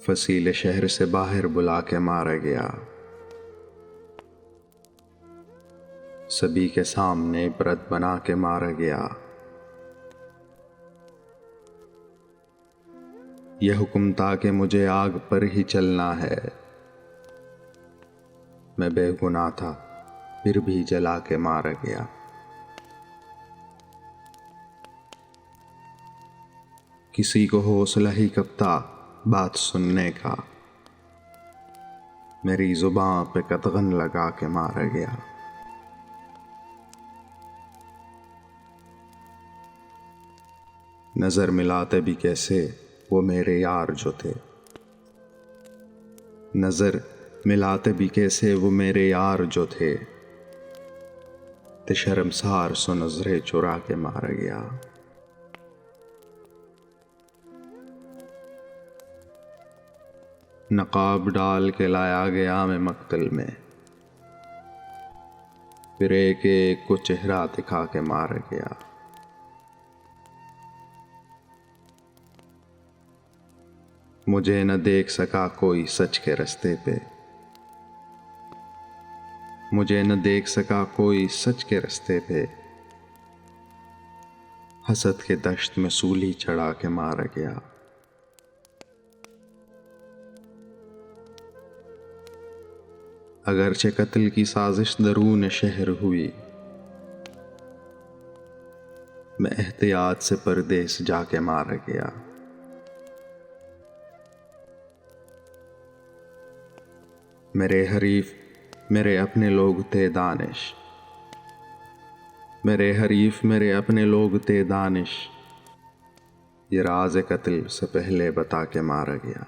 फसीले शहर से बाहर बुला के मारा गया, सभी के सामने इबरत बना के मारा गया। यह हुक्म था कि मुझे आग पर ही चलना है। मैं बेगुनाह था, फिर भी जला के मारा गया। किसी को हौसला ही कब था बात सुनने का, मेरी जुबान पे कतगन लगा के मारा गया। नजर मिलाते भी कैसे वो मेरे यार जो थे, नजर मिलाते भी कैसे वो मेरे यार जो थे, ते शर्मसार सो नजरें चुरा के मारा गया। नकाब डाल के लाया गया मैं मक्तल में, फिर एक एक को चेहरा दिखा के मारा गया। मुझे न देख सका कोई सच के रास्ते पे, मुझे न देख सका कोई सच के रास्ते पे, हसद के दश्त में सूली चढ़ा के मारा गया। अगरचे कत्ल की साजिश दरून शहर हुई, मैं एहतियात से परदेस जाके मारा गया। मेरे हरीफ मेरे अपने लोग थे दानिश, मेरे हरीफ मेरे अपने लोग थे दानिश, ये राज कत्ल से पहले बता के मारा गया।